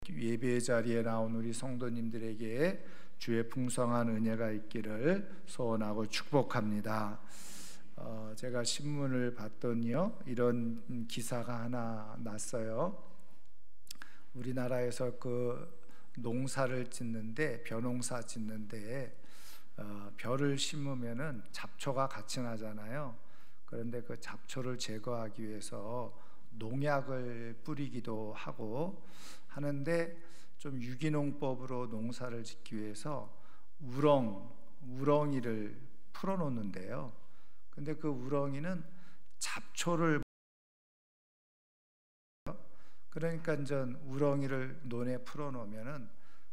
예배 자리에 나온 우리 성도님들에게 주의 풍성한 은혜가 있기를 소원하고 축복합니다. 제가 신문을 봤더니요, 이런 기사가 하나 났어요. 우리나라에서 그 농사를 짓는데, 벼농사 짓는데 벼를 심으면은 잡초가 같이 나잖아요. 그런데 그 잡초를 제거하기 위해서 농약을 뿌리기도 하고 하는데, 좀 유기농법으로 농사를 짓기 위해서 우렁이를 풀어놓는데요. 근데 그 우렁이는 잡초를, 그러니까 이제 우렁이를 논에 풀어놓으면은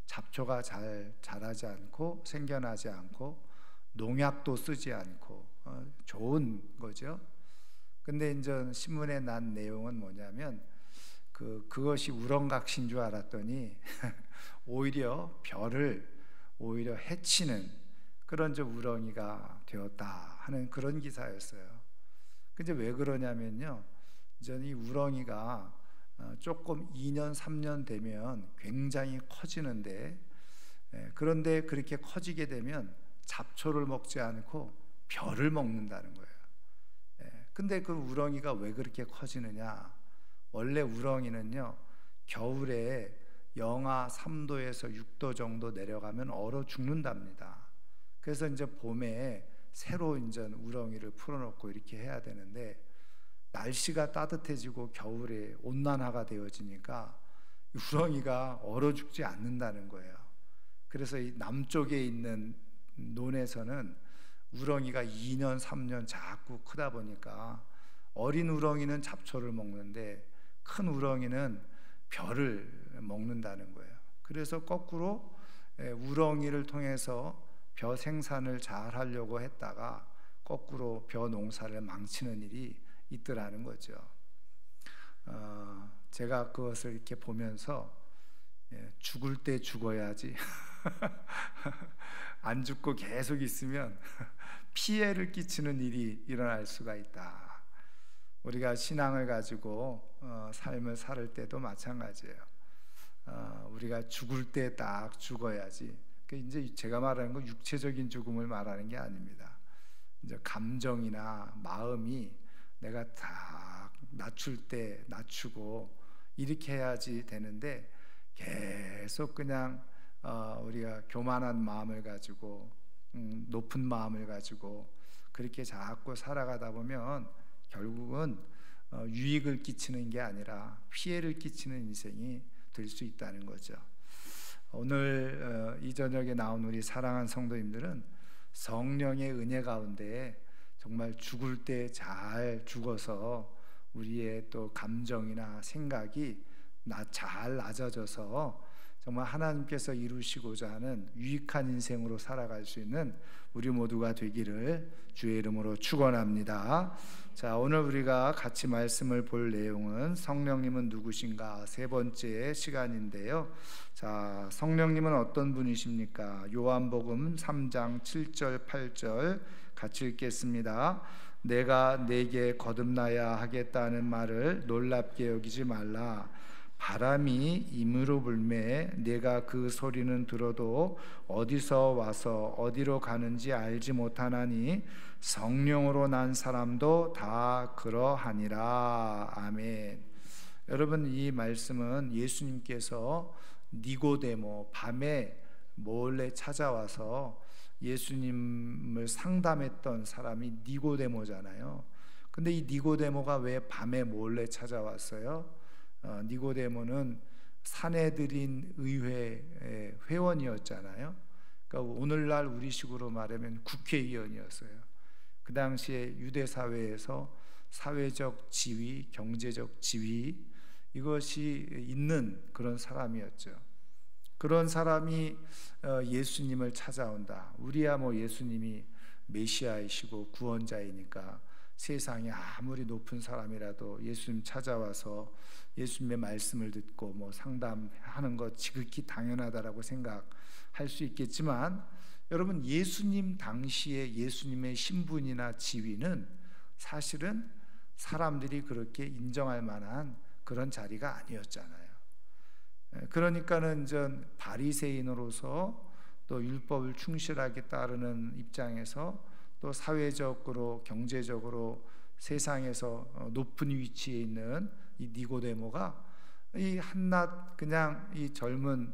잡초가 잘 자라지 않고 생겨나지 않고 농약도 쓰지 않고 좋은 거죠. 근데 이제 신문에 난 내용은 뭐냐면 그것이 우렁각시인 줄 알았더니 오히려 벼를 해치는 그런 우렁이가 되었다 하는 그런 기사였어요. 근데 왜 그러냐면요, 저는 이 우렁이가 조금 2년 3년 되면 굉장히 커지는데, 그런데 그렇게 커지게 되면 잡초를 먹지 않고 벼를 먹는다는 거예요. 근데 그 우렁이가 왜 그렇게 커지느냐? 원래 우렁이는요, 겨울에 영하 3도에서 6도 정도 내려가면 얼어 죽는답니다. 그래서 이제 봄에 새로 이제 우렁이를 풀어놓고 이렇게 해야 되는데, 날씨가 따뜻해지고 겨울에 온난화가 되어지니까 우렁이가 얼어 죽지 않는다는 거예요. 그래서 이 남쪽에 있는 논에서는 우렁이가 2년 3년 자꾸 크다 보니까 어린 우렁이는 잡초를 먹는데 큰 우렁이는 벼를 먹는다는 거예요. 그래서 거꾸로 우렁이를 통해서 벼 생산을 잘 하려고 했다가 거꾸로 벼 농사를 망치는 일이 있더라는 거죠. 제가 그것을 이렇게 보면서 죽을 때 죽어야지 안 죽고 계속 있으면 피해를 끼치는 일이 일어날 수가 있다. 우리가 신앙을 가지고 삶을 살 때도 마찬가지예요. 우리가 죽을 때 딱 죽어야지. 이제 제가 말하는 건 육체적인 죽음을 말하는 게 아닙니다. 이제 감정이나 마음이 내가 다 낮출 때 낮추고 이렇게 해야지 되는데, 계속 그냥 우리가 교만한 마음을 가지고 높은 마음을 가지고 그렇게 자꾸 살아가다 보면 결국은 유익을 끼치는 게 아니라 피해를 끼치는 인생이 될 수 있다는 거죠. 오늘 이 저녁에 나온 우리 사랑하는 성도님들은 성령의 은혜 가운데 정말 죽을 때 잘 죽어서 우리의 또 감정이나 생각이 잘 낮아져서 정말 하나님께서 이루시고자 하는 유익한 인생으로 살아갈 수 있는 우리 모두가 되기를 주의 이름으로 축원합니다. 자, 오늘 우리가 같이 말씀을 볼 내용은 성령님은 누구신가 세 번째 시간인데요. 자, 성령님은 어떤 분이십니까? 요한복음 3장 7절 8절 같이 읽겠습니다. 내가 네게 거듭나야 하겠다는 말을 놀랍게 여기지 말라. 바람이 임으로 불매 내가 그 소리는 들어도 어디서 와서 어디로 가는지 알지 못하나니 성령으로 난 사람도 다 그러하니라. 아멘. 여러분, 이 말씀은 예수님께서 니고데모, 밤에 몰래 찾아와서 예수님을 상담했던 사람이 니고데모잖아요. 근데 이 니고데모가 왜 밤에 몰래 찾아왔어요? 니고데모는 산헤드린 의회 회원이었잖아요. 그러니까 오늘날 우리식으로 말하면 국회의원이었어요. 그 당시에 유대 사회에서 사회적 지위, 경제적 지위, 이것이 있는 그런 사람이었죠. 그런 사람이 예수님을 찾아온다. 우리야 뭐 예수님이 메시아이시고 구원자이니까 세상에 아무리 높은 사람이라도 예수님 찾아와서 예수님의 말씀을 듣고 뭐 상담하는 것 지극히 당연하다라고 생각할 수 있겠지만, 여러분, 예수님 당시에 예수님의 신분이나 지위는 사실은 사람들이 그렇게 인정할 만한 그런 자리가 아니었잖아요. 그러니까는 전 바리새인으로서 또 율법을 충실하게 따르는 입장에서 또 사회적으로 경제적으로 세상에서 높은 위치에 있는 이 니고데모가 이 한낱 그냥 이 젊은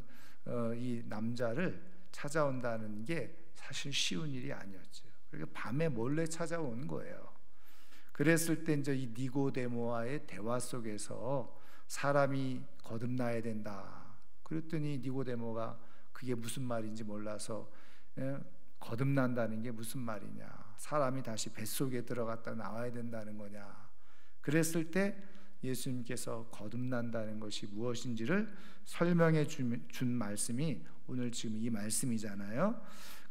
이 남자를 찾아온다는 게 사실 쉬운 일이 아니었죠. 그러니까 밤에 몰래 찾아온 거예요. 그랬을 때 이제 이 니고데모와의 대화 속에서 사람이 거듭나야 된다. 그랬더니 니고데모가 그게 무슨 말인지 몰라서 거듭난다는 게 무슨 말이냐, 사람이 다시 뱃속에 들어갔다 나와야 된다는 거냐. 그랬을 때 예수님께서 거듭난다는 것이 무엇인지를 설명해 준 말씀이 오늘 지금 이 말씀이잖아요.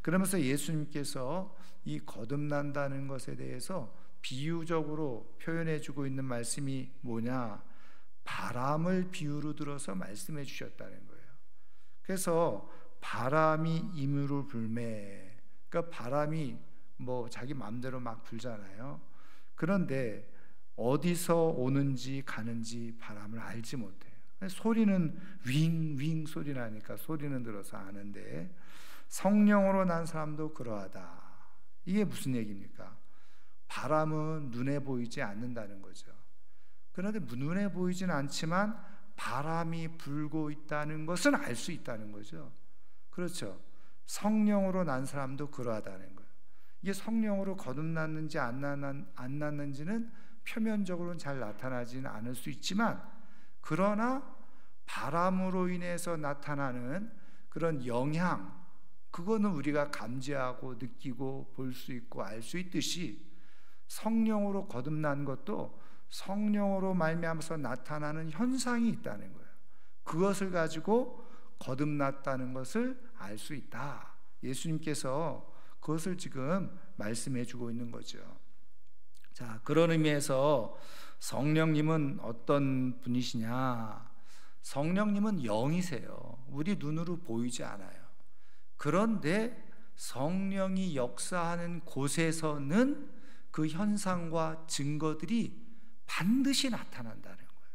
그러면서 예수님께서 이 거듭난다는 것에 대해서 비유적으로 표현해 주고 있는 말씀이 뭐냐, 바람을 비유로 들어서 말씀해 주셨다는 거예요. 그래서 바람이 임으로 불매, 그러니까 바람이 뭐 자기 마음대로 막 불잖아요. 그런데 어디서 오는지 가는지 바람을 알지 못해요. 소리는 윙윙 소리 나니까 소리는 들어서 아는데 성령으로 난 사람도 그러하다. 이게 무슨 얘기입니까? 바람은 눈에 보이지 않는다는 거죠. 그런데 눈에 보이진 않지만 바람이 불고 있다는 것은 알 수 있다는 거죠. 그렇죠. 성령으로 난 사람도 그러하다는 거예요. 이게 성령으로 거듭났는지 안 났는지는 표면적으로는 잘 나타나지는 않을 수 있지만, 그러나 바람으로 인해서 나타나는 그런 영향, 그거는 우리가 감지하고 느끼고 볼 수 있고 알 수 있듯이 성령으로 거듭난 것도 성령으로 말미암아서 나타나는 현상이 있다는 거예요. 그것을 가지고 거듭났다는 것을 알 수 있다. 예수님께서 그것을 지금 말씀해 주고 있는 거죠. 자, 그런 의미에서 성령님은 어떤 분이시냐? 성령님은 영이세요. 우리 눈으로 보이지 않아요. 그런데 성령이 역사하는 곳에서는 그 현상과 증거들이 반드시 나타난다는 거예요.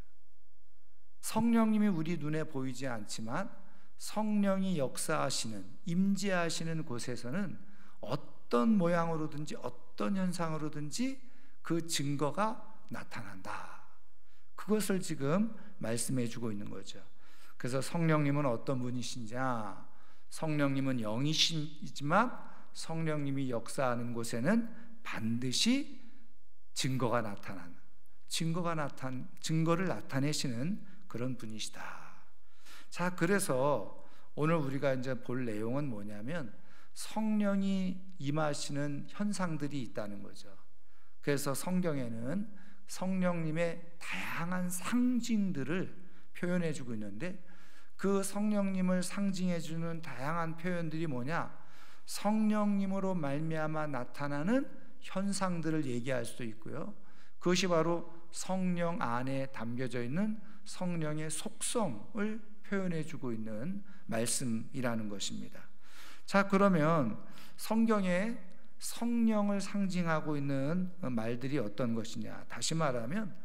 성령님이 우리 눈에 보이지 않지만 성령이 역사하시는, 임재하시는 곳에서는 어떤 모양으로든지 어떤 현상으로든지 그 증거가 나타난다. 그것을 지금 말씀해 주고 있는 거죠. 그래서 성령님은 어떤 분이시냐? 성령님은 영이시지만 성령님이 역사하는 곳에는 반드시 증거를 나타내시는 그런 분이시다. 자, 그래서 오늘 우리가 이제 볼 내용은 뭐냐면 성령이 임하시는 현상들이 있다는 거죠. 그래서 성경에는 성령님의 다양한 상징들을 표현해 주고 있는데, 그 성령님을 상징해 주는 다양한 표현들이 뭐냐? 성령님으로 말미암아 나타나는 현상들을 얘기할 수도 있고요. 그것이 바로 성령 안에 담겨져 있는 성령의 속성을 표현해 주고 있는 말씀이라는 것입니다. 자, 그러면 성경에 성령을 상징하고 있는 말들이 어떤 것이냐? 다시 말하면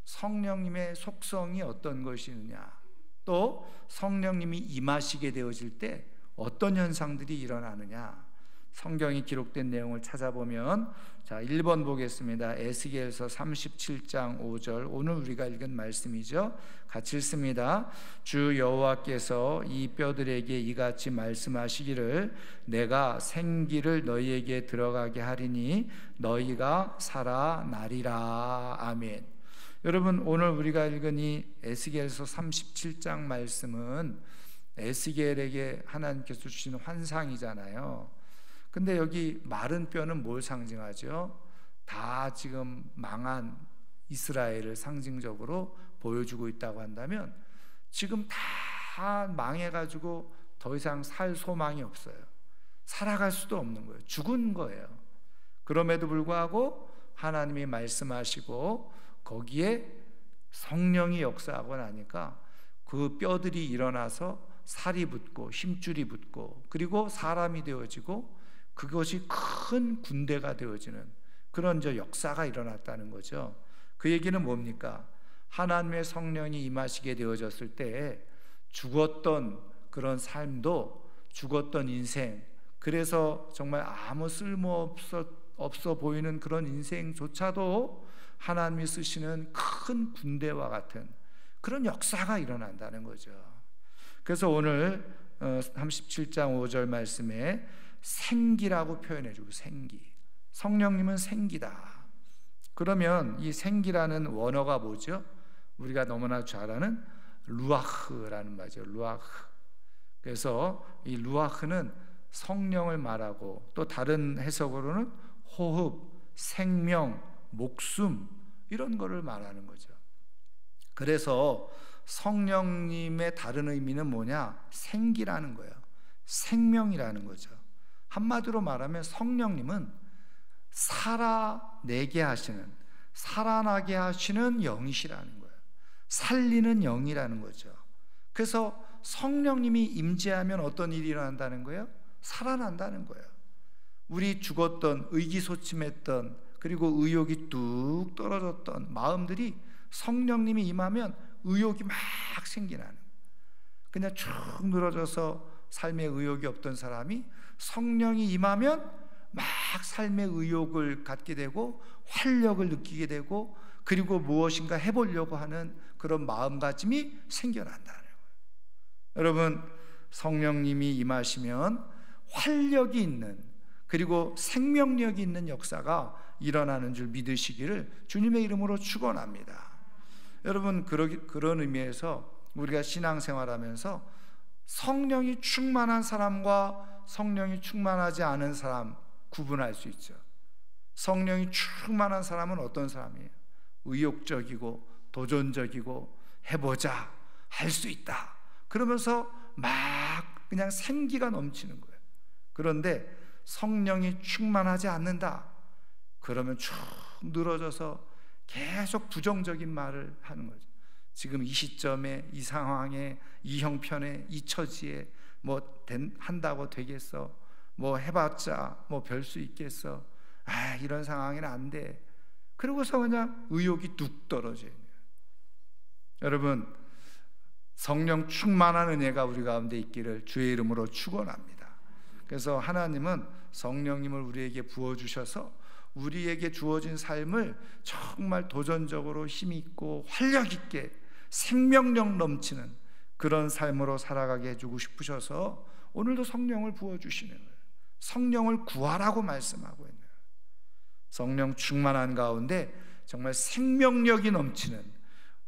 성령님의 속성이 어떤 것이느냐? 또 성령님이 임하시게 되어질 때 어떤 현상들이 일어나느냐? 성경이 기록된 내용을 찾아보면, 자, 1번 보겠습니다. 에스겔서 37장 5절, 오늘 우리가 읽은 말씀이죠. 같이 읽습니다. 주 여호와께서 이 뼈들에게 이같이 말씀하시기를, 내가 생기를 너희에게 들어가게 하리니 너희가 살아나리라. 아멘. 여러분, 오늘 우리가 읽은 이 에스겔서 37장 말씀은 에스겔에게 하나님께서 주신 환상이잖아요. 근데 여기 마른 뼈는 뭘 상징하죠? 다 지금 망한 이스라엘을 상징적으로 보여주고 있다고 한다면, 지금 다 망해가지고 더 이상 살 소망이 없어요. 살아갈 수도 없는 거예요. 죽은 거예요. 그럼에도 불구하고 하나님이 말씀하시고 거기에 성령이 역사하고 나니까 그 뼈들이 일어나서 살이 붙고 힘줄이 붙고, 그리고 사람이 되어지고, 그것이 큰 군대가 되어지는 그런 역사가 일어났다는 거죠. 그 얘기는 뭡니까? 하나님의 성령이 임하시게 되어졌을 때 죽었던 그런 삶도, 죽었던 인생, 그래서 정말 아무 쓸모 없어 보이는 그런 인생조차도 하나님이 쓰시는 큰 군대와 같은 그런 역사가 일어난다는 거죠. 그래서 오늘 37장 5절 말씀에 생기라고 표현해 주고, 생기, 성령님은 생기다. 그러면 이 생기라는 원어가 뭐죠? 우리가 너무나 잘 아는 루아흐라는 말이죠. 루아흐. 그래서 이 루아흐는 성령을 말하고, 또 다른 해석으로는 호흡, 생명, 목숨, 이런 거를 말하는 거죠. 그래서 성령님의 다른 의미는 뭐냐? 생기라는 거예요. 생명이라는 거죠. 한마디로 말하면 성령님은 살아내게 하시는, 살아나게 하시는 영이시라는 거예요. 살리는 영이라는 거죠. 그래서 성령님이 임재하면 어떤 일이 일어난다는 거예요? 살아난다는 거예요. 우리 죽었던, 의기소침했던, 그리고 의욕이 뚝 떨어졌던 마음들이 성령님이 임하면 의욕이 막 생기나는, 그냥 쭉 늘어져서 삶에 의욕이 없던 사람이 성령이 임하면 막 삶의 의욕을 갖게 되고 활력을 느끼게 되고, 그리고 무엇인가 해보려고 하는 그런 마음가짐이 생겨난다는 거예요. 여러분, 성령님이 임하시면 활력이 있는, 그리고 생명력이 있는 역사가 일어나는 줄 믿으시기를 주님의 이름으로 축원합니다. 여러분, 그런 의미에서 우리가 신앙생활하면서 성령이 충만한 사람과 성령이 충만하지 않은 사람 구분할 수 있죠. 성령이 충만한 사람은 어떤 사람이에요? 의욕적이고 도전적이고 해보자, 할 수 있다, 그러면서 막 그냥 생기가 넘치는 거예요. 그런데 성령이 충만하지 않는다, 그러면 쭉 늘어져서 계속 부정적인 말을 하는 거죠. 지금 이 시점에, 이 상황에, 이 형편에, 이 처지에 한다고 되겠어? 해봤자 별 수 있겠어? 이런 상황에는 안 돼. 그러고서 그냥 의욕이 뚝 떨어져요. 여러분, 성령 충만한 은혜가 우리 가운데 있기를 주의 이름으로 축원합니다. 그래서 하나님은 성령님을 우리에게 부어주셔서 우리에게 주어진 삶을 정말 도전적으로 힘있고 활력있게 생명력 넘치는 그런 삶으로 살아가게 해주고 싶으셔서 오늘도 성령을 부어주시는 거예요. 성령을 구하라고 말씀하고 있는 거예요. 성령 충만한 가운데 정말 생명력이 넘치는,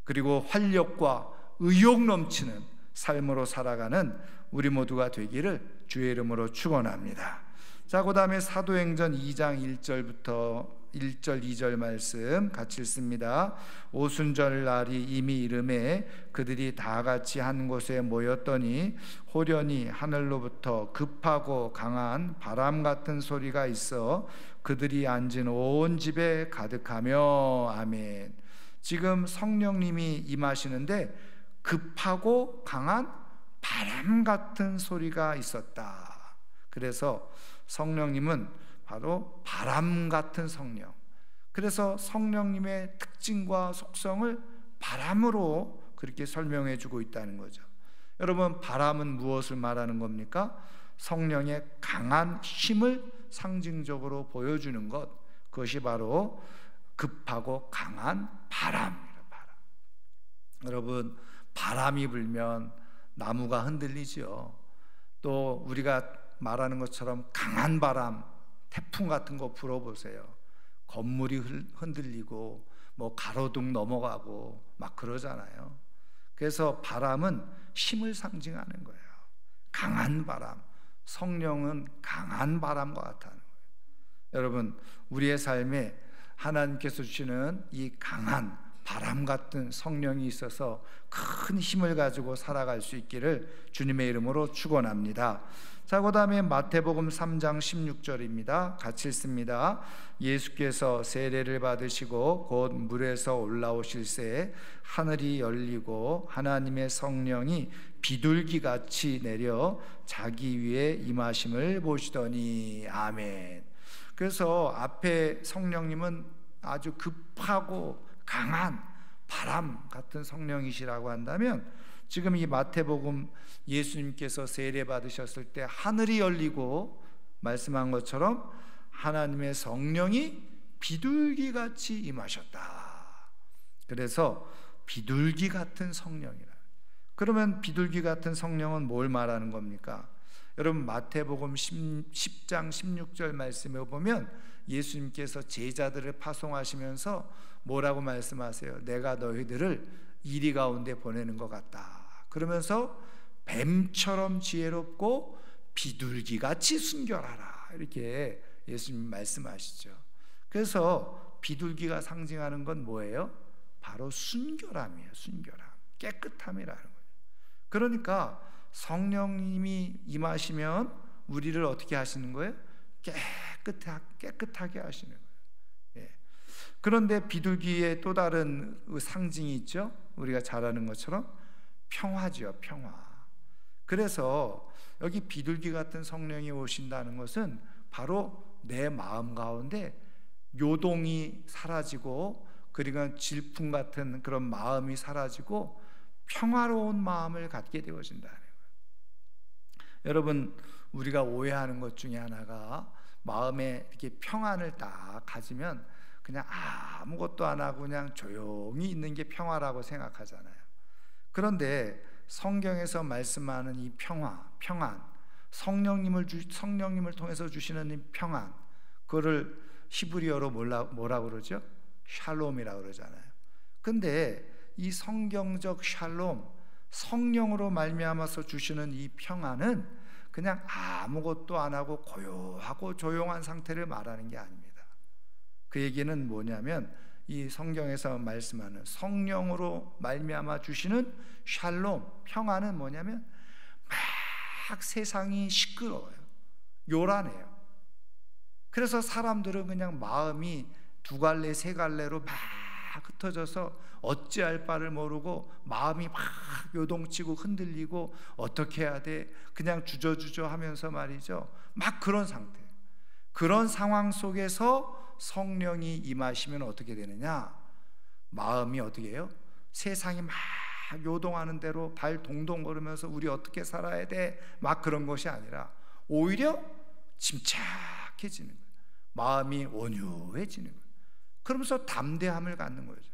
그리고 활력과 의욕 넘치는 삶으로 살아가는 우리 모두가 되기를 주의 이름으로 축원합니다. 자, 그 다음에 사도행전 2장 1절부터 1절 2절 말씀 같이 읽습니다. 오순절 날이 이미 이르매 그들이 다 같이 한 곳에 모였더니 호련히 하늘로부터 급하고 강한 바람 같은 소리가 있어 그들이 앉은 온 집에 가득하며. 아멘. 지금 성령님이 임하시는데 급하고 강한 바람 같은 소리가 있었다. 그래서 성령님은 바로 바람 같은 성령. 그래서 성령님의 특징과 속성을 바람으로 그렇게 설명해 주고 있다는 거죠. 여러분, 바람은 무엇을 말하는 겁니까? 성령의 강한 힘을 상징적으로 보여주는 것, 그것이 바로 급하고 강한 바람이에요. 바람. 여러분, 바람이 불면 나무가 흔들리죠. 또 우리가 말하는 것처럼 강한 바람, 태풍 같은 거 불어보세요. 건물이 흔들리고 가로등 넘어가고 막 그러잖아요. 그래서 바람은 힘을 상징하는 거예요. 강한 바람, 성령은 강한 바람과 같다는 거예요. 여러분, 우리의 삶에 하나님께서 주시는 이 강한 바람 같은 성령이 있어서 큰 힘을 가지고 살아갈 수 있기를 주님의 이름으로 축원합니다. 자, 그 다음에 마태복음 3장 16절입니다. 같이 읽습니다. 예수께서 세례를 받으시고 곧 물에서 올라오실새 하늘이 열리고 하나님의 성령이 비둘기같이 내려 자기 위에 임하심을 보시더니. 아멘. 그래서 앞에 성령님은 아주 급하고 강한 바람 같은 성령이시라고 한다면, 지금 이 마태복음 예수님께서 세례 받으셨을 때 하늘이 열리고 말씀한 것처럼 하나님의 성령이 비둘기같이 임하셨다. 그래서 비둘기 같은 성령이라. 그러면 비둘기 같은 성령은 뭘 말하는 겁니까? 여러분 마태복음 10장 16절 말씀에 보면 예수님께서 제자들을 파송하시면서 뭐라고 말씀하세요? 내가 너희들을 이리 가운데 보내는 것 같다. 그러면서 뱀처럼 지혜롭고 비둘기같이 순결하라, 이렇게 예수님 말씀하시죠. 그래서 비둘기가 상징하는 건 뭐예요? 바로 순결함이에요. 순결함, 깨끗함이라는 거예요. 그러니까 성령님이 임하시면 우리를 어떻게 하시는 거예요? 깨끗하게 하시는 거예요. 예. 그런데 비둘기의 또 다른 상징이 있죠. 우리가 잘 아는 것처럼 평화죠. 평화. 그래서 여기 비둘기 같은 성령이 오신다는 것은 바로 내 마음 가운데 요동이 사라지고, 그리고 질풍 같은 그런 마음이 사라지고 평화로운 마음을 갖게 되어진다는 거예요. 여러분, 우리가 오해하는 것 중에 하나가 마음에 이렇게 평안을 딱 가지면 그냥 아무것도 안 하고 그냥 조용히 있는 게 평화라고 생각하잖아요. 그런데 성경에서 말씀하는 이 평안, 성령님을 통해서 주시는 이 평안, 그거를 히브리어로 뭐라 그러죠? 샬롬이라고 그러잖아요. 근데 이 성경적 샬롬, 성령으로 말미암아서 주시는 이 평안은 그냥 아무것도 안 하고 고요하고 조용한 상태를 말하는 게 아닙니다. 그 얘기는 뭐냐면 이 성경에서 말씀하는 성령으로 말미암아 주시는 샬롬, 평안은 뭐냐면 막 세상이 시끄러워요. 요란해요. 그래서 사람들은 그냥 마음이 두 갈래 세 갈래로 막 흩어져서 어찌할 바를 모르고 마음이 막 요동치고 흔들리고 어떻게 해야 돼? 그냥 주저주저 하면서 말이죠. 막 그런 상태. 그런 상황 속에서 성령이 임하시면 어떻게 되느냐? 마음이 어떻게 해요? 세상이 막 요동하는 대로 발 동동 거리면서 우리 어떻게 살아야 돼? 막 그런 것이 아니라 오히려 침착해지는 거예요. 마음이 온유해지는 거예요. 그러면서 담대함을 갖는 거죠.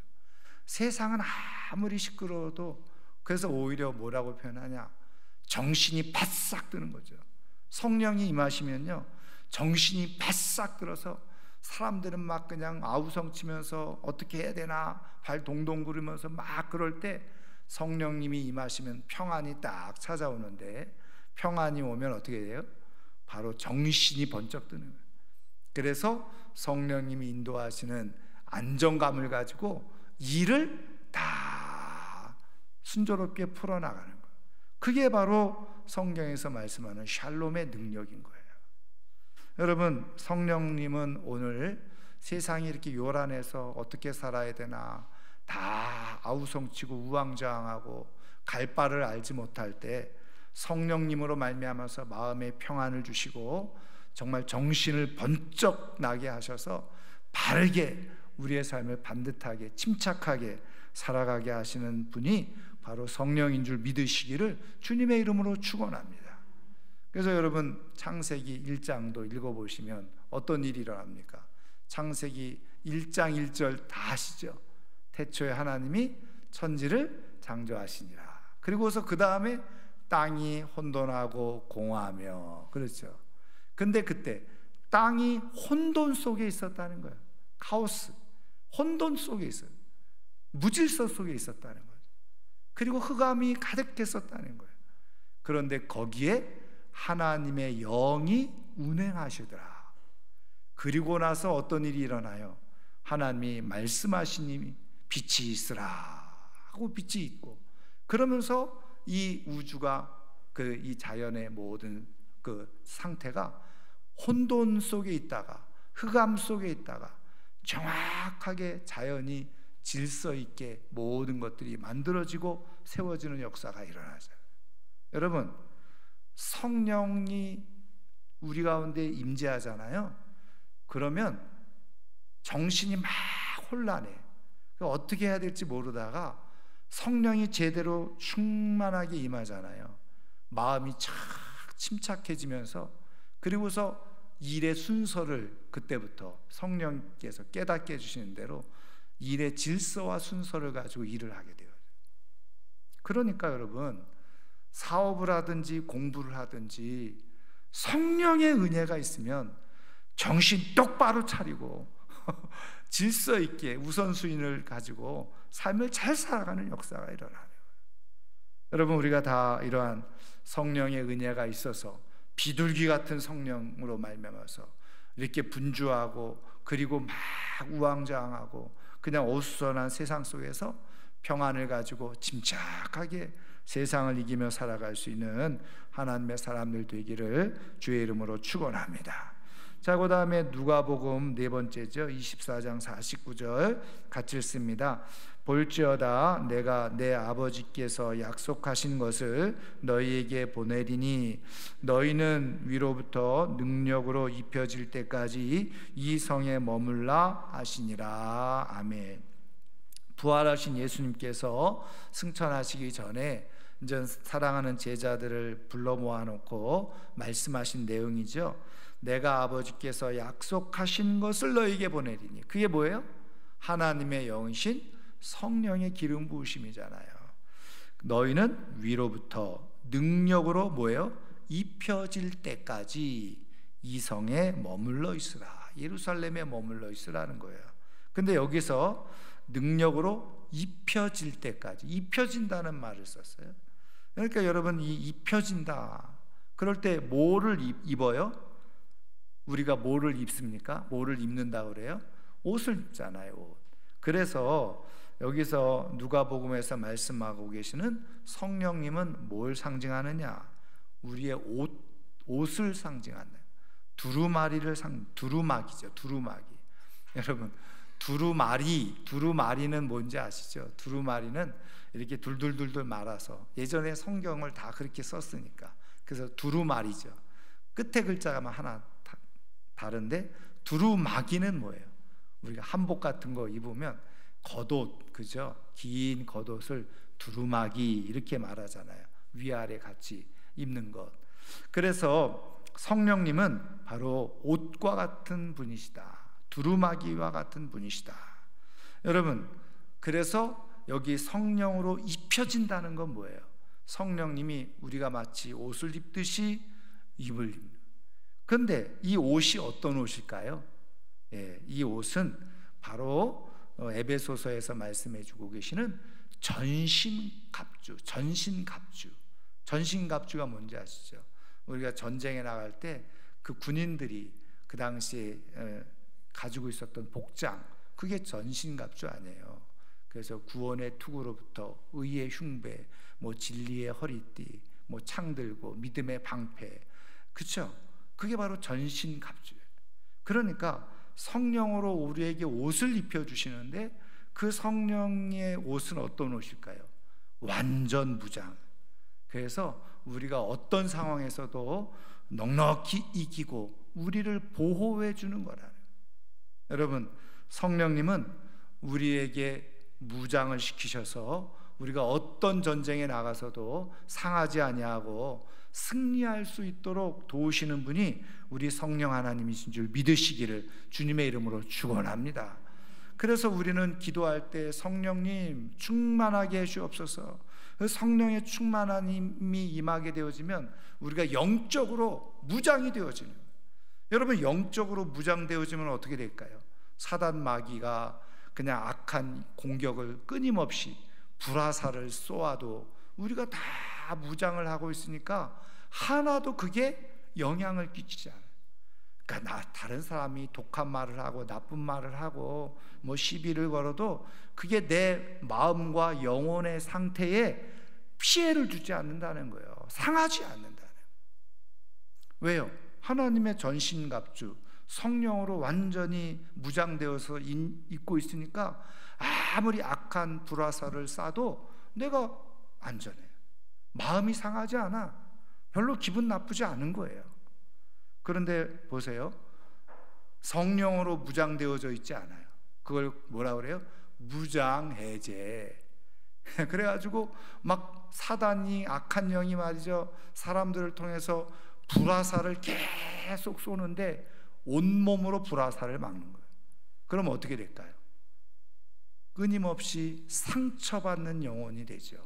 세상은 아무리 시끄러워도, 그래서 오히려 뭐라고 표현하냐? 정신이 바싹 드는 거죠. 성령이 임하시면요, 정신이 바싹 들어서 사람들은 막 그냥 아우성치면서 어떻게 해야 되나 발 동동 구르면서 막 그럴 때 성령님이 임하시면 평안이 딱 찾아오는데, 평안이 오면 어떻게 돼요? 바로 정신이 번쩍 드는 거예요. 그래서 성령님이 인도하시는 안정감을 가지고 일을 다 순조롭게 풀어나가는 거예요. 그게 바로 성경에서 말씀하는 샬롬의 능력인 거예요. 여러분, 성령님은 오늘 세상이 이렇게 요란해서 어떻게 살아야 되나 다 아우성치고 우왕좌왕하고 갈 바를 알지 못할 때 성령님으로 말미암아서 마음의 평안을 주시고 정말 정신을 번쩍 나게 하셔서 바르게 우리의 삶을 반듯하게 침착하게 살아가게 하시는 분이 바로 성령인 줄 믿으시기를 주님의 이름으로 축원합니다. 그래서 여러분, 창세기 1장도 읽어보시면 어떤 일이 일어납니까? 창세기 1장 1절 다 아시죠? 태초에 하나님이 천지를 창조하시니라. 그리고서 그 다음에 땅이 혼돈하고 공허하며, 그렇죠? 근데 그때 땅이 혼돈 속에 있었다는 거예요. 카오스, 혼돈 속에 있어요. 무질서 속에 있었다는 거죠. 그리고 흑암이 가득했었다는 거예요. 그런데 거기에 하나님의 영이 운행하시더라. 그리고 나서 어떤 일이 일어나요? 하나님이 말씀하시니 빛이 있으라 하고 빛이 있고, 그러면서 이 우주가 이 자연의 모든 그 상태가 혼돈 속에 있다가 흑암 속에 있다가 정확하게 자연이 질서 있게 모든 것들이 만들어지고 세워지는 역사가 일어나죠. 여러분, 성령이 우리 가운데 임재하잖아요. 그러면 정신이 막 혼란해. 어떻게 해야 될지 모르다가 성령이 제대로 충만하게 임하잖아요. 마음이 착 침착해지면서, 그리고서 일의 순서를 그때부터 성령께서 깨닫게 해주시는 대로 일의 질서와 순서를 가지고 일을 하게 돼요. 그러니까 여러분, 사업을 하든지 공부를 하든지 성령의 은혜가 있으면 정신 똑바로 차리고 질서 있게 우선순위를 가지고 삶을 잘 살아가는 역사가 일어나요. 여러분, 우리가 다 이러한 성령의 은혜가 있어서 비둘기 같은 성령으로 말미암아서 이렇게 분주하고, 그리고 막 우왕좌왕하고 그냥 어수선한 세상 속에서 평안을 가지고 침착하게 세상을 이기며 살아갈 수 있는 하나님의 사람들 되기를 주의 이름으로 축원합니다. 자, 그 다음에 누가복음 네 번째죠. 24장 49절 같이 읽습니다. 볼지어다 내가 내 아버지께서 약속하신 것을 너희에게 보내리니 너희는 위로부터 능력으로 입혀질 때까지 이 성에 머물라 하시니라. 아멘. 부활하신 예수님께서 승천하시기 전에 이제 사랑하는 제자들을 불러 모아놓고 말씀하신 내용이죠. 내가 아버지께서 약속하신 것을 너희에게 보내리니, 그게 뭐예요? 하나님의 영이신 성령의 기름 부으심이잖아요. 너희는 위로부터 능력으로 뭐예요? 입혀질 때까지 이 성에 머물러 있으라. 예루살렘에 머물러 있으라는 거예요. 근데 여기서 능력으로 입혀질 때까지, 입혀진다는 말을 썼어요. 그러니까 여러분, 이 입혀진다, 그럴 때 뭐를 입어요? 우리가 뭐를 입습니까? 뭐를 입는다고 그래요? 옷을 입잖아요, 옷. 그래서 여기서 누가복음에서 말씀하고 계시는 성령님은 뭘 상징하느냐? 우리의 옷을 상징한다. 두루마기죠, 두루마기. 여러분, 두루마리는 뭔지 아시죠? 두루마리는 이렇게 둘둘둘둘 말아서, 예전에 성경을 다 그렇게 썼으니까, 그래서 두루마리죠. 끝에 글자가 하나 다른데, 두루마기는 뭐예요? 우리가 한복 같은 거 입으면 겉옷, 그죠? 긴 겉옷을 두루마기 이렇게 말하잖아요. 위아래 같이 입는 것. 그래서 성령님은 바로 옷과 같은 분이시다. 두루마기와 같은 분이시다. 여러분, 그래서 여기 성령으로 입혀진다는 건 뭐예요? 성령님이 우리가 마치 옷을 입듯이 입을 입는. 그런데 이 옷이 어떤 옷일까요? 이 옷은 바로 에베소서에서 말씀해 주고 계시는 전신갑주. 전신갑주가 뭔지 아시죠? 우리가 전쟁에 나갈 때 그 군인들이 그 당시에 가지고 있었던 복장, 그게 전신갑주 아니에요. 그래서 구원의 투구로부터 의의 흉배, 뭐 진리의 허리띠, 뭐 창 들고 믿음의 방패, 그렇죠? 그게 바로 전신갑주예요. 그러니까 성령으로 우리에게 옷을 입혀주시는데, 그 성령의 옷은 어떤 옷일까요? 완전 무장. 그래서 우리가 어떤 상황에서도 넉넉히 이기고 우리를 보호해 주는 거라는. 여러분, 성령님은 우리에게 무장을 시키셔서 우리가 어떤 전쟁에 나가서도 상하지 아니하고 승리할 수 있도록 도우시는 분이 우리 성령 하나님이신 줄 믿으시기를 주님의 이름으로 축원합니다. 그래서 우리는 기도할 때 성령님 충만하게 해주옵소서. 성령의 충만함이 임하게 되어지면 우리가 영적으로 무장이 되어지는 거예요. 여러분, 영적으로 무장되어지면 어떻게 될까요? 사단 마귀가 그냥 악한 공격을 끊임없이 불화살을 쏘아도 우리가 다 무장을 하고 있으니까 하나도 그게 영향을 끼치지 않아요. 그러니까 다른 사람이 독한 말을 하고 나쁜 말을 하고 뭐 시비를 걸어도 그게 내 마음과 영혼의 상태에 피해를 주지 않는다는 거예요. 상하지 않는다는 거예요. 왜요? 하나님의 전신갑주, 성령으로 완전히 무장되어서 입고 있으니까 아무리 악한 불화살을 쏴도 내가 안전해요. 마음이 상하지 않아. 별로 기분 나쁘지 않은 거예요. 그런데 보세요, 성령으로 무장되어져 있지 않아요. 그걸 뭐라 그래요? 무장해제. 그래가지고 막 사단이, 악한 영이 말이죠, 사람들을 통해서 불화살을 계속 쏘는데 온몸으로 불화살을 막는 거예요. 그럼 어떻게 될까요? 끊임없이 상처받는 영혼이 되죠.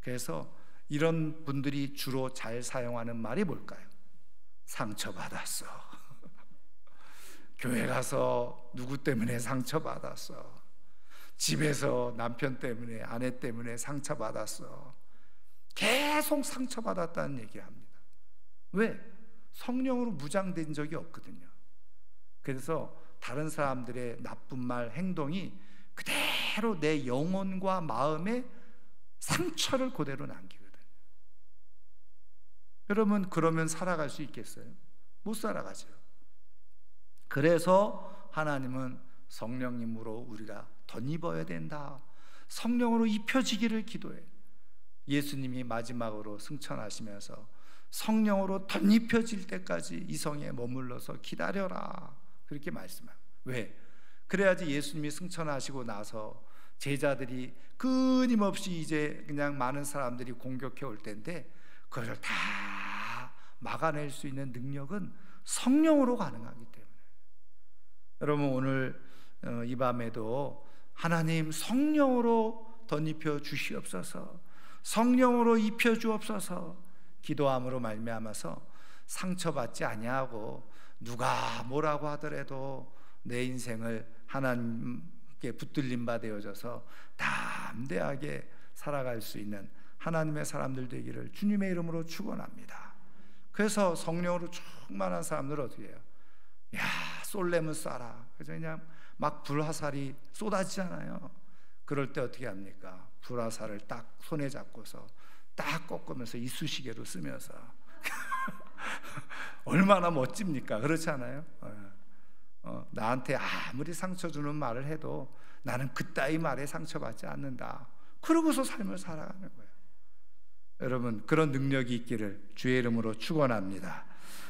그래서 이런 분들이 주로 잘 사용하는 말이 뭘까요? 상처받았어. 교회 가서 누구 때문에 상처받았어. 집에서 남편 때문에, 아내 때문에 상처받았어. 계속 상처받았다는 얘기합니다. 왜? 성령으로 무장된 적이 없거든요. 그래서 다른 사람들의 나쁜 말, 행동이 그대로 내 영혼과 마음에 상처를 그대로 남기거든요. 여러분, 그러면 살아갈 수 있겠어요? 못 살아가죠. 그래서 하나님은 성령님으로 우리가 덧입어야 된다, 성령으로 입혀지기를 기도해요. 예수님이 마지막으로 승천하시면서 성령으로 덧입혀질 때까지 이 성에 머물러서 기다려라, 그렇게 말씀해요. 왜? 그래야지 예수님이 승천하시고 나서 제자들이 끊임없이 이제 그냥 많은 사람들이 공격해 올 텐데 그걸 다 막아낼 수 있는 능력은 성령으로 가능하기 때문에, 여러분 오늘 이 밤에도 하나님 성령으로 덧입혀 주시옵소서, 성령으로 입혀 주옵소서 기도함으로 말미암아서 상처받지 아니하고 누가 뭐라고 하더라도 내 인생을 하나님께 붙들림 바 되어져서 담대하게 살아갈 수 있는 하나님의 사람들 되기를 주님의 이름으로 축원합니다. 그래서 성령으로 충만한 사람들은 어떻게 해요? 야, 쏠려면 쏴라. 그래서 그냥 막 불화살이 쏟아지잖아요. 그럴 때 어떻게 합니까? 불화살을 딱 손에 잡고서 딱 꺾으면서 이쑤시개로 쓰면서 얼마나 멋집니까? 그렇지 않아요? 나한테 아무리 상처 주는 말을 해도 나는 그따위 말에 상처받지 않는다, 그러고서 삶을 살아가는 거예요. 여러분, 그런 능력이 있기를 주의 이름으로 축원합니다.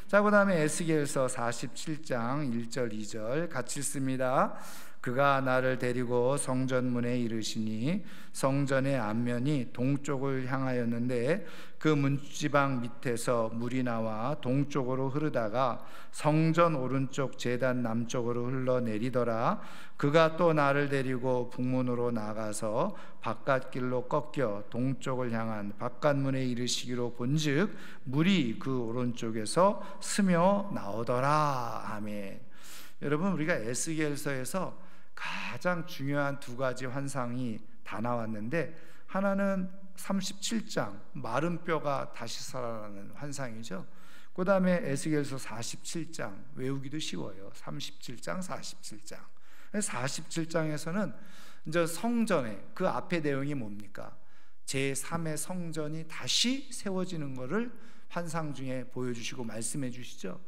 자, 그 다음에 에스겔서 47장 1절 2절 같이 읽습니다. 그가 나를 데리고 성전문에 이르시니 성전의 앞면이 동쪽을 향하였는데 그 문지방 밑에서 물이 나와 동쪽으로 흐르다가 성전 오른쪽 제단 남쪽으로 흘러내리더라. 그가 또 나를 데리고 북문으로 나가서 바깥길로 꺾여 동쪽을 향한 바깥문에 이르시기로 본즉 물이 그 오른쪽에서 스며 나오더라. 아멘. 여러분, 우리가 에스겔서에서 가장 중요한 두 가지 환상이 다 나왔는데, 하나는 37장 마른 뼈가 다시 살아나는 환상이죠. 그 다음에 에스겔서 47장 외우기도 쉬워요. 37장 47장 47장에서는 이제 성전에, 그 앞에 내용이 뭡니까? 제3의 성전이 다시 세워지는 것을 환상 중에 보여주시고 말씀해 주시죠.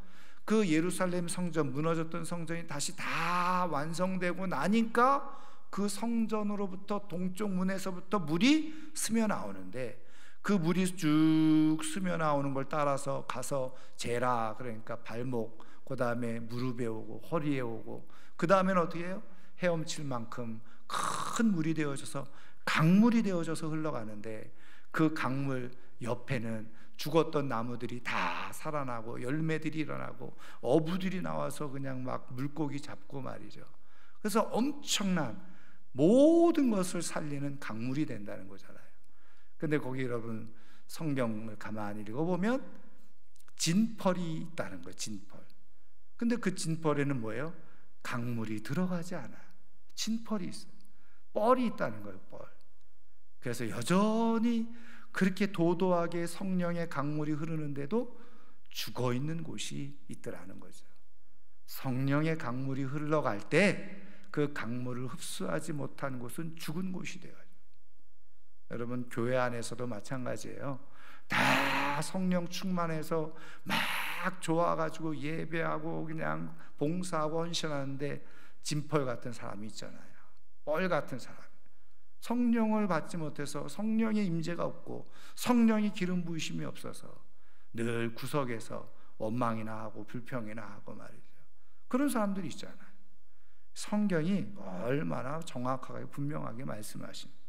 그 예루살렘 성전, 무너졌던 성전이 다시 다 완성되고 나니까 그 성전으로부터 동쪽 문에서부터 물이 스며 나오는데, 그 물이 쭉 스며 나오는 걸 따라서 가서 제라, 그러니까 발목, 그 다음에 무릎에 오고 허리에 오고, 그 다음에는 어떻게 해요? 헤엄칠 만큼 큰 물이 되어져서 강물이 되어져서 흘러가는데, 그 강물 옆에는 죽었던 나무들이 다 살아나고 열매들이 일어나고 어부들이 나와서 그냥 막 물고기 잡고 말이죠. 그래서 엄청난 모든 것을 살리는 강물이 된다는 거잖아요. 근데 거기 여러분 성경을 가만히 읽어보면 진펄이 있다는 거예요. 진펄. 근데 그 진펄에는 뭐예요? 강물이 들어가지 않아요. 진펄이 있어요. 뻘이 있다는 거예요. 뻘. 그래서 여전히 그렇게 도도하게 성령의 강물이 흐르는데도 죽어있는 곳이 있더라는 거죠. 성령의 강물이 흘러갈 때 그 강물을 흡수하지 못한 곳은 죽은 곳이 돼요. 여러분, 교회 안에서도 마찬가지예요. 다 성령 충만해서 막 좋아가지고 예배하고 그냥 봉사하고 헌신하는데 진펄 같은 사람이 있잖아요. 뻘 같은 사람. 성령을 받지 못해서 성령의 임재가 없고 성령의 기름 부으심이 없어서 늘 구석에서 원망이나 하고 불평이나 하고 말이죠. 그런 사람들이 있잖아요. 성경이 얼마나 정확하게 분명하게 말씀하십니다.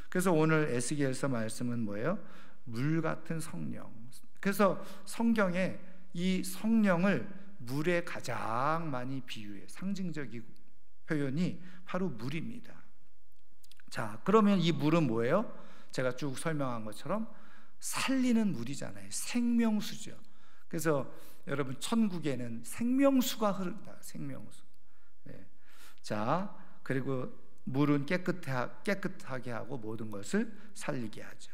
그래서 오늘 에스겔서 말씀은 뭐예요? 물 같은 성령. 그래서 성경에 이 성령을 물에 가장 많이 비유해, 상징적인 표현이 바로 물입니다. 자, 그러면 이 물은 뭐예요? 제가 쭉 설명한 것처럼 살리는 물이잖아요. 생명수죠. 그래서 여러분, 천국에는 생명수가 흐른다. 생명수. 네. 자, 그리고 물은 깨끗하게 하고 모든 것을 살리게 하죠.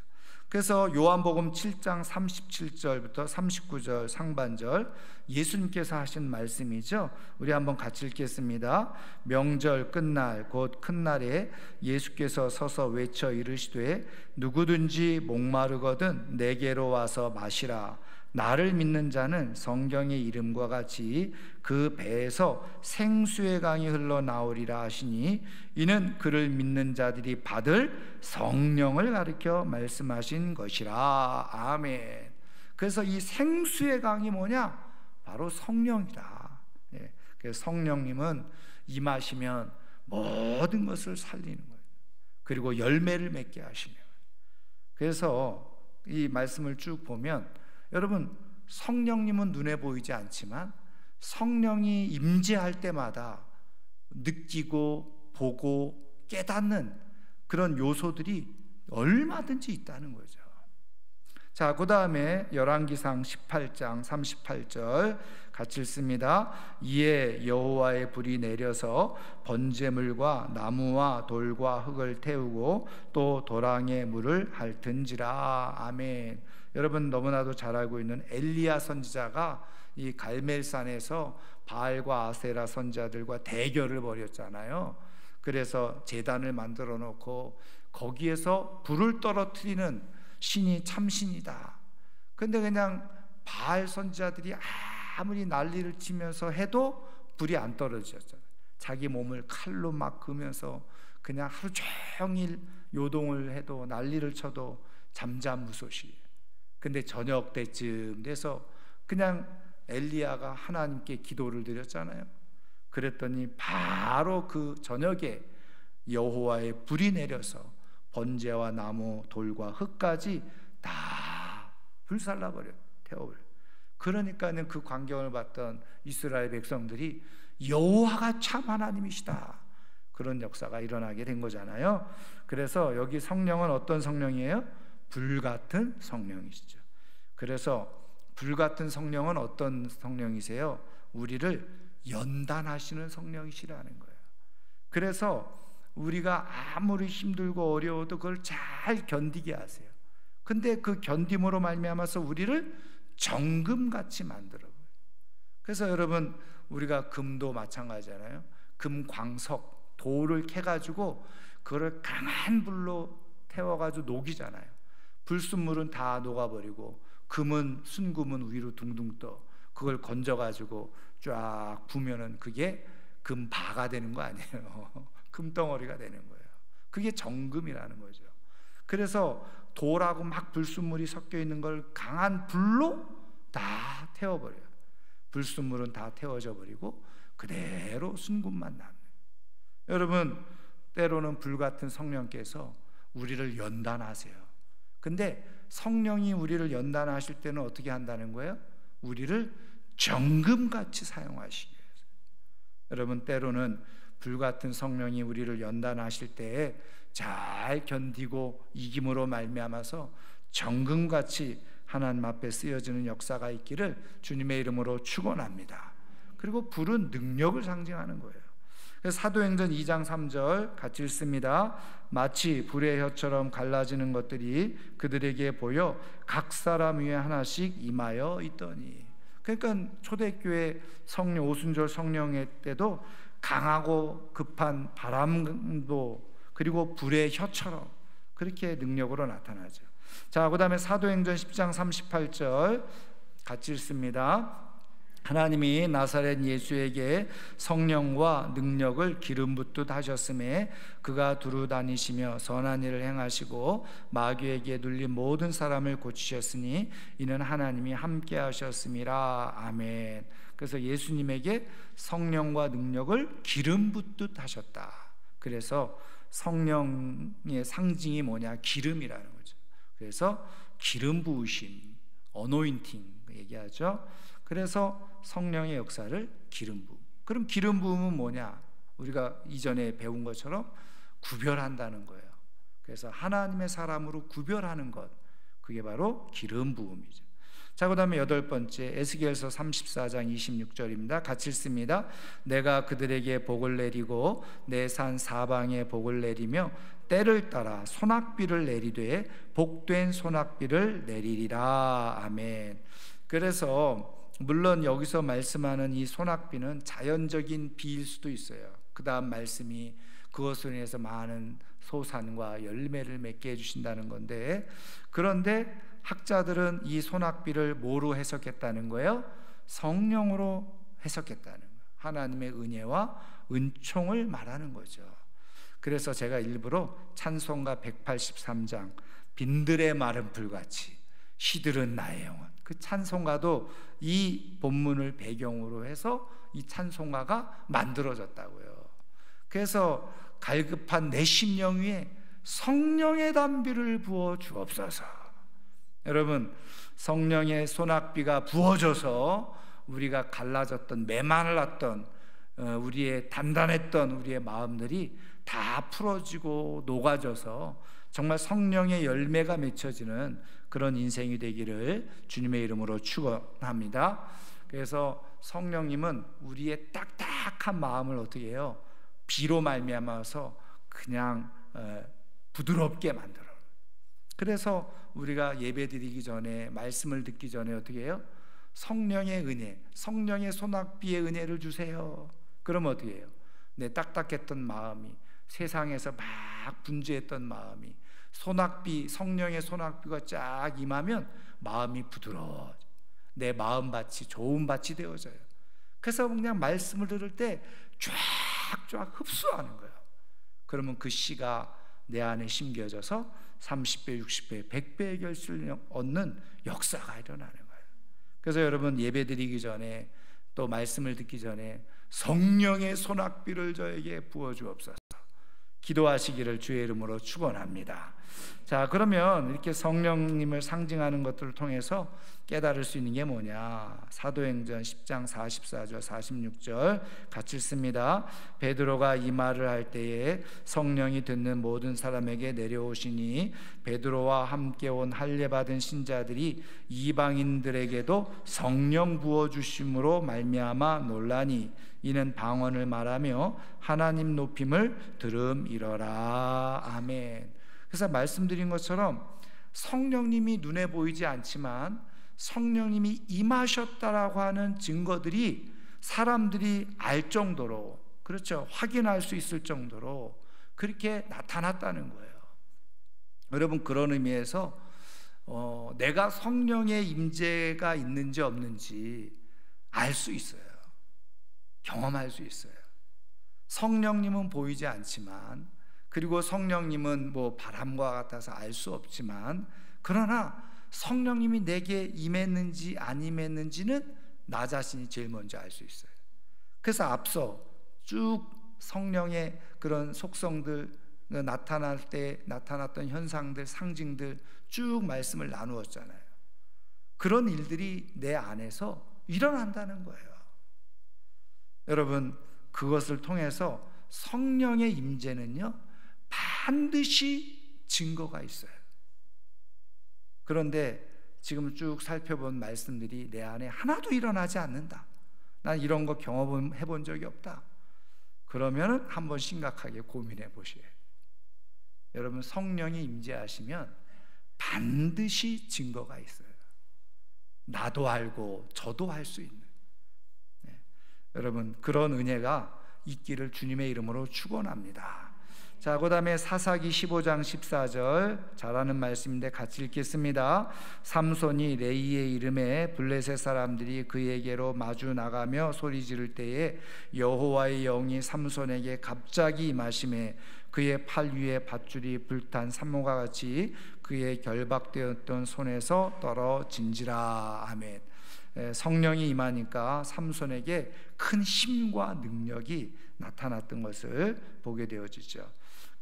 그래서 요한복음 7장 37절부터 39절 상반절, 예수님께서 하신 말씀이죠. 우리 한번 같이 읽겠습니다. 명절 끝날 곧 큰 날에 예수께서 서서 외쳐 이르시되 누구든지 목마르거든 내게로 와서 마시라. 나를 믿는 자는 성경의 이름과 같이 그 배에서 생수의 강이 흘러나오리라 하시니, 이는 그를 믿는 자들이 받을 성령을 가리켜 말씀하신 것이라. 아멘. 그래서 이 생수의 강이 뭐냐? 바로 성령이다. 예. 그래서 성령님은 임하시면 모든 것을 살리는 거예요. 그리고 열매를 맺게 하시는 거예요. 그래서 이 말씀을 쭉 보면, 여러분, 성령님은 눈에 보이지 않지만 성령이 임재할 때마다 느끼고 보고 깨닫는 그런 요소들이 얼마든지 있다는 거죠. 자, 그 다음에 열왕기상 18장 38절 같이 읽습니다. 이에 여호와의 불이 내려서 번제물과 나무와 돌과 흙을 태우고 또 도랑의 물을 핥은지라. 아멘. 여러분, 너무나도 잘 알고 있는 엘리야 선지자가 이 갈멜산에서 바알과 아세라 선지자들과 대결을 벌였잖아요. 그래서 제단을 만들어 놓고 거기에서 불을 떨어뜨리는 신이 참신이다. 근데 그냥 바알 선지자들이 아무리 난리를 치면서 해도 불이 안 떨어졌잖아요. 자기 몸을 칼로 막 그으면서 그냥 하루 종일 요동을 해도, 난리를 쳐도 잠잠무소시. 근데 저녁 때쯤 돼서 그냥 엘리야가 하나님께 기도를 드렸잖아요. 그랬더니 바로 그 저녁에 여호와의 불이 내려서 번제와 나무, 돌과 흙까지 다 불살라버려, 태워버려. 그러니까는 그 광경을 봤던 이스라엘 백성들이 여호와가 참 하나님이시다, 그런 역사가 일어나게 된 거잖아요. 그래서 여기 성령은 어떤 성령이에요? 불같은 성령이시죠. 그래서 불같은 성령은 어떤 성령이세요? 우리를 연단하시는 성령이시라는 거예요. 그래서 우리가 아무리 힘들고 어려워도 그걸 잘 견디게 하세요. 근데 그 견딤으로 말미암아서 우리를 정금같이 만들어요. 그래서 여러분, 우리가 금도 마찬가지잖아요. 금광석, 돌을 캐가지고 그걸 강한 불로 태워가지고 녹이잖아요. 불순물은 다 녹아버리고 금은, 순금은 위로 둥둥 떠. 그걸 건져가지고 쫙 부면은 그게 금바가 되는 거 아니에요. 금덩어리가 되는 거예요. 그게 정금이라는 거죠. 그래서 돌하고 막 불순물이 섞여 있는 걸 강한 불로 다 태워버려요. 불순물은 다 태워져 버리고 그대로 순금만 남는. 여러분, 때로는 불같은 성령께서 우리를 연단하세요. 근데 성령이 우리를 연단하실 때는 어떻게 한다는 거예요? 우리를 정금같이 사용하시기 위해서. 여러분, 때로는 불같은 성령이 우리를 연단하실 때에 잘 견디고 이김으로 말미암아서 정금같이 하나님 앞에 쓰여지는 역사가 있기를 주님의 이름으로 축원합니다. 그리고 불은 능력을 상징하는 거예요. 그래서 사도행전 2장 3절 같이 읽습니다. 마치 불의 혀처럼 갈라지는 것들이 그들에게 보여 각 사람 위에 하나씩 임하여 있더니. 그러니까 초대교회 성령, 오순절 성령회 때도 강하고 급한 바람도 그리고 불의 혀처럼 그렇게 능력으로 나타나죠. 자, 그 다음에 사도행전 10장 38절 같이 읽습니다. 하나님이 나사렛 예수에게 성령과 능력을 기름 붓듯 하셨음에 그가 두루 다니시며 선한 일을 행하시고 마귀에게 눌린 모든 사람을 고치셨으니 이는 하나님이 함께 하셨음이라. 아멘. 그래서 예수님에게 성령과 능력을 기름 붓듯 하셨다. 그래서 성령의 상징이 뭐냐? 기름이라는 거죠. 그래서 기름 부으심, 어노인팅 얘기하죠. 그래서 성령의 역사를 기름 부음. 그럼 기름 부음은 뭐냐? 우리가 이전에 배운 것처럼 구별한다는 거예요. 그래서 하나님의 사람으로 구별하는 것, 그게 바로 기름 부음이죠. 자, 그 다음에 8번째, 에스겔서 34장 26절입니다. 같이 읽습니다. 내가 그들에게 복을 내리고 내 산 사방에 복을 내리며 때를 따라 소낙비를 내리되 복된 소낙비를 내리리라. 아멘. 그래서 물론 여기서 말씀하는 이 소낙비는 자연적인 비일 수도 있어요. 그 다음 말씀이 그것으로 인해서 많은 소산과 열매를 맺게 해주신다는 건데, 그런데 학자들은 이 소낙비를 뭐로 해석했다는 거예요? 성령으로 해석했다는 거예요. 하나님의 은혜와 은총을 말하는 거죠. 그래서 제가 일부러 찬송가 183장 빈들의 마른 풀같이 시들은 나의 영혼, 그 찬송가도 이 본문을 배경으로 해서 이 찬송가가 만들어졌다고요. 그래서 갈급한 내 심령 위에 성령의 담비를 부어 주옵소서. 여러분, 성령의 소낙비가 부어져서 우리가 갈라졌던, 메말랐던, 우리의 단단했던 우리의 마음들이 다 풀어지고 녹아져서 정말 성령의 열매가 맺혀지는 그런 인생이 되기를 주님의 이름으로 축원합니다. 그래서 성령님은 우리의 딱딱한 마음을 어떻게 해요? 비로 말미암아서 그냥 부드럽게 만들어요. 그래서 우리가 예배드리기 전에, 말씀을 듣기 전에 어떻게 해요? 성령의 은혜, 성령의 소낙비의 은혜를 주세요. 그러면 어떻게 해요? 내 딱딱했던 마음이, 세상에서 막 분주했던 마음이 소낙비, 성령의 소낙비가 쫙 임하면 마음이 부드러워, 내 마음밭이 좋은 밭이 되어져요. 그래서 그냥 말씀을 들을 때 쫙쫙 흡수하는 거예요. 그러면 그 씨가 내 안에 심겨져서 30배, 60배, 100배의 결실을 얻는 역사가 일어나는 거예요. 그래서 여러분, 예배드리기 전에 또 말씀을 듣기 전에 성령의 소낙비를 저에게 부어주옵소서 기도하시기를 주의 이름으로 축원합니다. 자, 그러면 이렇게 성령님을 상징하는 것들을 통해서 깨달을 수 있는 게 뭐냐? 사도행전 10장 44절 46절 같이 읽습니다. 베드로가 이 말을 할 때에 성령이 듣는 모든 사람에게 내려오시니 베드로와 함께 온 할례 받은 신자들이 이방인들에게도 성령 부어 주심으로 말미암아 놀라니 이는 방언을 말하며 하나님 높임을 들음이러라. 아멘. 그래서 말씀드린 것처럼 성령님이 눈에 보이지 않지만 성령님이 임하셨다라고 하는 증거들이 사람들이 알 정도로, 그렇죠, 확인할 수 있을 정도로 그렇게 나타났다는 거예요. 여러분, 그런 의미에서 내가 성령의 임재가 있는지 없는지 알 수 있어요. 경험할 수 있어요. 성령님은 보이지 않지만, 그리고 성령님은 뭐 바람과 같아서 알 수 없지만, 그러나 성령님이 내게 임했는지 안 임했는지는 나 자신이 제일 먼저 알 수 있어요. 그래서 앞서 쭉 성령의 그런 속성들, 나타날 때 나타났던 현상들, 상징들 쭉 말씀을 나누었잖아요. 그런 일들이 내 안에서 일어난다는 거예요. 여러분, 그것을 통해서 성령의 임재는요, 반드시 증거가 있어요. 그런데 지금 쭉 살펴본 말씀들이 내 안에 하나도 일어나지 않는다, 난 이런 거 경험해 본 적이 없다, 그러면 한번 심각하게 고민해 보셔야 해요. 여러분, 성령이 임재하시면 반드시 증거가 있어요. 나도 알고 저도 할 수 있는, 여러분, 그런 은혜가 있기를 주님의 이름으로 축원합니다. 자, 그 다음에 사사기 15장 14절 잘 아는 말씀인데 같이 읽겠습니다. 삼손이 레이의 이름에 블레셋 사람들이 그에게로 마주 나가며 소리 지를 때에 여호와의 영이 삼손에게 갑자기 임하심에 그의 팔 위에 밧줄이 불탄 산모가 같이 그의 결박되었던 손에서 떨어진지라. 아멘. 성령이 임하니까 삼손에게 큰 힘과 능력이 나타났던 것을 보게 되어지죠.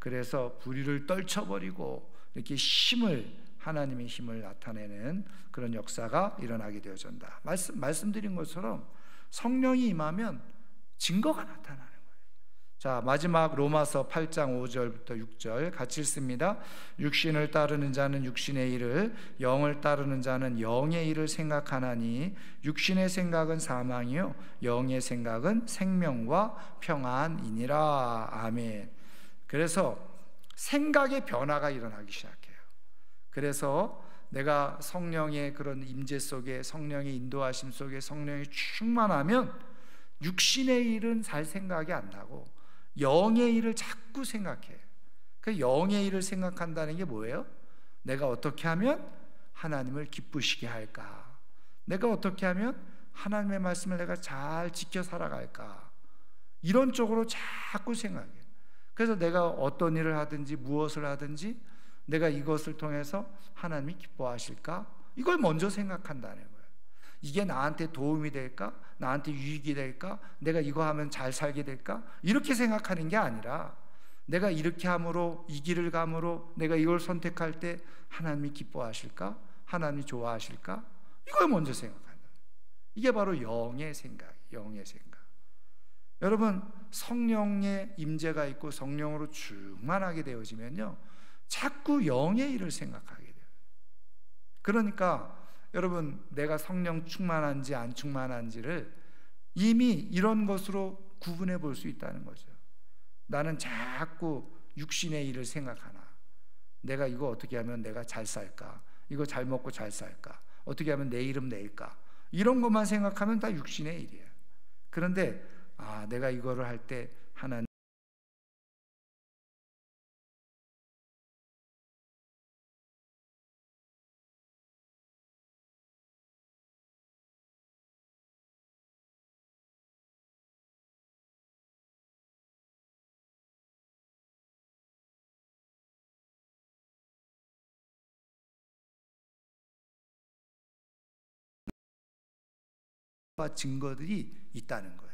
그래서 불의를 떨쳐버리고 이렇게 하나님의 힘을 나타내는 그런 역사가 일어나게 되어진다. 말씀드린 것처럼 성령이 임하면 증거가 나타나는 거예요. 자, 마지막 로마서 8장 5절부터 6절 같이 읽습니다. 육신을 따르는 자는 육신의 일을, 영을 따르는 자는 영의 일을 생각하나니 육신의 생각은 사망이요 영의 생각은 생명과 평안이니라. 아멘. 그래서 생각의 변화가 일어나기 시작해요. 그래서 내가 성령의 그런 임재 속에, 성령의 인도하심 속에 성령이 충만하면 육신의 일은 잘 생각이 안 나고 영의 일을 자꾸 생각해. 그 영의 일을 생각한다는 게 뭐예요? 내가 어떻게 하면 하나님을 기쁘시게 할까? 내가 어떻게 하면 하나님의 말씀을 내가 잘 지켜 살아갈까? 이런 쪽으로 자꾸 생각해. 그래서 내가 어떤 일을 하든지 무엇을 하든지 내가 이것을 통해서 하나님이 기뻐하실까? 이걸 먼저 생각한다는 거예요. 이게 나한테 도움이 될까? 나한테 유익이 될까? 내가 이거 하면 잘 살게 될까? 이렇게 생각하는 게 아니라 내가 이렇게 함으로, 이 길을 감으로 내가 이걸 선택할 때 하나님이 기뻐하실까? 하나님이 좋아하실까? 이걸 먼저 생각한다. 이게 바로 영의 생각이에요. 영의 생각. 여러분, 성령의 임재가 있고 성령으로 충만하게 되어지면요 자꾸 영의 일을 생각하게 돼요. 그러니까 여러분, 내가 성령 충만한지 안 충만한지를 이미 이런 것으로 구분해 볼 수 있다는 거죠. 나는 자꾸 육신의 일을 생각하나? 내가 이거 어떻게 하면 내가 잘 살까? 이거 잘 먹고 잘 살까? 어떻게 하면 내 이름 낼까? 이런 것만 생각하면 다 육신의 일이에요. 그런데 내가 이거를 할 때 하나님 증거들이 있다는 거예요.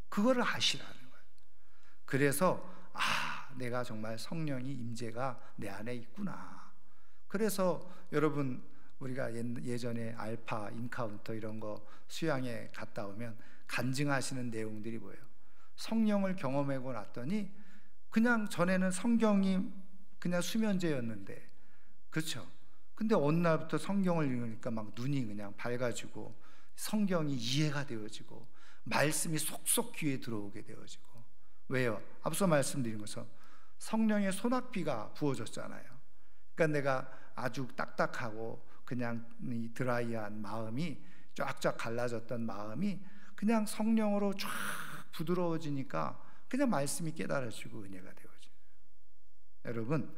그거를 아시라는 거예요. 그래서 내가 정말 성령이 임재가 내 안에 있구나. 그래서 여러분, 우리가 예전에 알파, 인카운터 이런 거 수양에 갔다 오면 간증하시는 내용들이 뭐예요? 성령을 경험하고 났더니 그냥 전에는 성경이 그냥 수면제였는데, 그렇죠? 근데 어느 날부터 성경을 읽으니까 막 눈이 그냥 밝아지고 성경이 이해가 되어지고 말씀이 속속 귀에 들어오게 되어지고. 왜요? 앞서 말씀드린 것처럼 성령의 소낙비가 부어졌잖아요. 그러니까 내가 아주 딱딱하고 그냥 이 드라이한 마음이 쫙쫙 갈라졌던 마음이 그냥 성령으로 쫙 부드러워지니까 그냥 말씀이 깨달아지고 은혜가 되어져요. 여러분,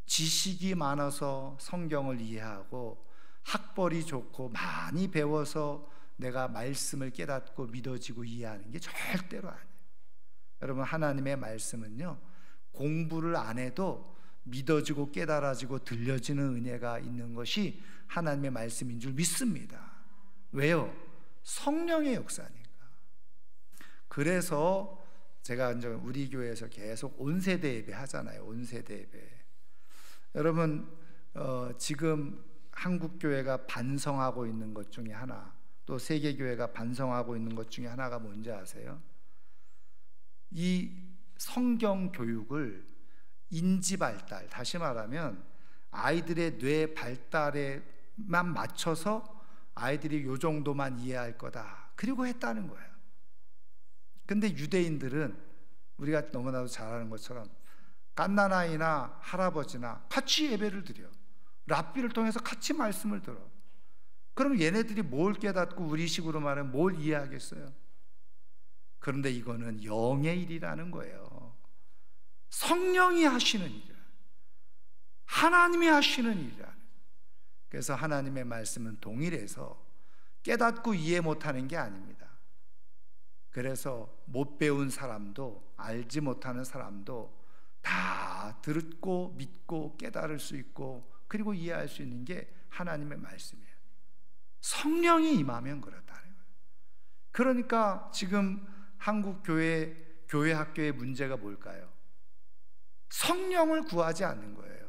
지식이 많아서 성경을 이해하고 학벌이 좋고 많이 배워서 내가 말씀을 깨닫고 믿어지고 이해하는 게 절대로 아니에요. 여러분, 하나님의 말씀은요 공부를 안 해도 믿어지고 깨달아지고 들려지는 은혜가 있는 것이 하나님의 말씀인 줄 믿습니다. 왜요? 성령의 역사니까. 그래서 제가 이제 우리 교회에서 계속 온세대 예배 하잖아요. 온세대 예배. 여러분, 지금 한국 교회가 반성하고 있는 것 중에 하나, 또 세계 교회가 반성하고 있는 것 중에 하나가 뭔지 아세요? 이 성경 교육을 인지 발달, 다시 말하면 아이들의 뇌 발달에만 맞춰서 아이들이 요 정도만 이해할 거다, 그리고 했다는 거예요. 근데 유대인들은 우리가 너무나도 잘 아는 것처럼 갓난아이나 할아버지나 같이 예배를 드려. 랍비를 통해서 같이 말씀을 들어. 그럼 얘네들이 뭘 깨닫고 우리식으로 말하면 뭘 이해하겠어요? 그런데 이거는 영의 일이라는 거예요. 성령이 하시는 일이야. 하나님이 하시는 일이야. 그래서 하나님의 말씀은 동일해서 깨닫고 이해 못하는 게 아닙니다. 그래서 못 배운 사람도, 알지 못하는 사람도 다 듣고 믿고 깨달을 수 있고 그리고 이해할 수 있는 게 하나님의 말씀이에요. 성령이 임하면 그렇다는 거예요. 그러니까 지금 한국 교회 학교의 문제가 뭘까요? 성령을 구하지 않는 거예요.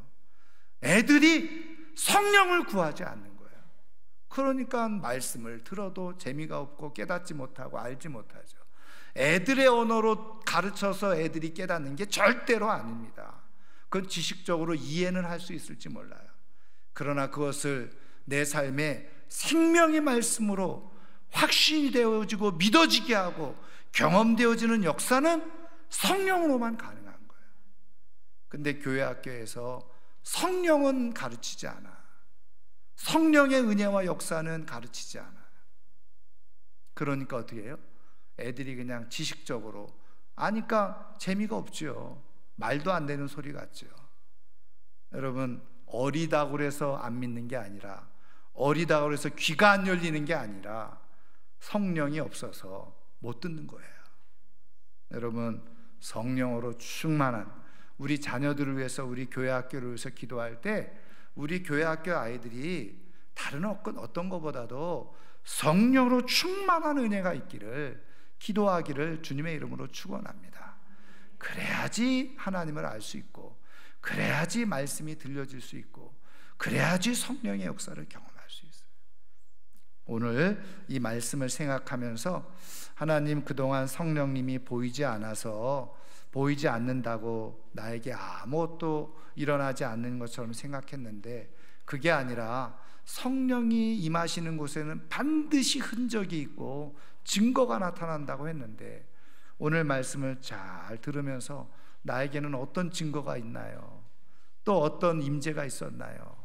애들이 성령을 구하지 않는 거예요. 그러니까 말씀을 들어도 재미가 없고 깨닫지 못하고 알지 못하죠. 애들의 언어로 가르쳐서 애들이 깨닫는 게 절대로 아닙니다. 그건 지식적으로 이해는 할 수 있을지 몰라요. 그러나 그것을 내 삶에 생명의 말씀으로 확신이 되어지고 믿어지게 하고 경험되어지는 역사는 성령으로만 가능한 거예요. 근데 교회 학교에서 성령은 가르치지 않아. 성령의 은혜와 역사는 가르치지 않아요. 그러니까 어떻게 해요? 애들이 그냥 지식적으로 아니까 재미가 없죠. 말도 안 되는 소리 같죠. 여러분, 어리다고 해서 안 믿는 게 아니라, 어리다고 해서 귀가 안 열리는 게 아니라 성령이 없어서 못 듣는 거예요. 여러분, 성령으로 충만한 우리 자녀들을 위해서, 우리 교회 학교를 위해서 기도할 때 우리 교회 학교 아이들이 다른 어떤 것보다도 성령으로 충만한 은혜가 있기를 기도하기를 주님의 이름으로 축원합니다. 그래야지 하나님을 알 수 있고, 그래야지 말씀이 들려질 수 있고, 그래야지 성령의 역사를 경험할 수 있어요. 오늘 이 말씀을 생각하면서 하나님, 그동안 성령님이 보이지 않아서, 보이지 않는다고 나에게 아무것도 일어나지 않는 것처럼 생각했는데, 그게 아니라 성령이 임하시는 곳에는 반드시 흔적이 있고 증거가 나타난다고 했는데, 오늘 말씀을 잘 들으면서 나에게는 어떤 증거가 있나요? 또 어떤 임재가 있었나요?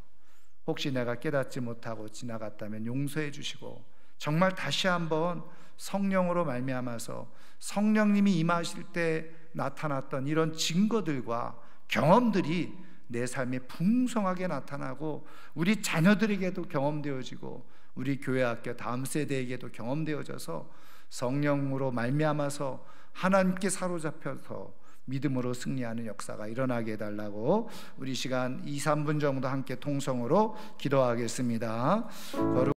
혹시 내가 깨닫지 못하고 지나갔다면 용서해 주시고, 정말 다시 한번 성령으로 말미암아서 성령님이 임하실 때 나타났던 이런 증거들과 경험들이 내 삶에 풍성하게 나타나고 우리 자녀들에게도 경험되어지고 우리 교회 학교 다음 세대에게도 경험되어져서 성령으로 말미암아서 하나님께 사로잡혀서 믿음으로 승리하는 역사가 일어나게 해달라고 우리 시간 2, 3분 정도 함께 통성으로 기도하겠습니다.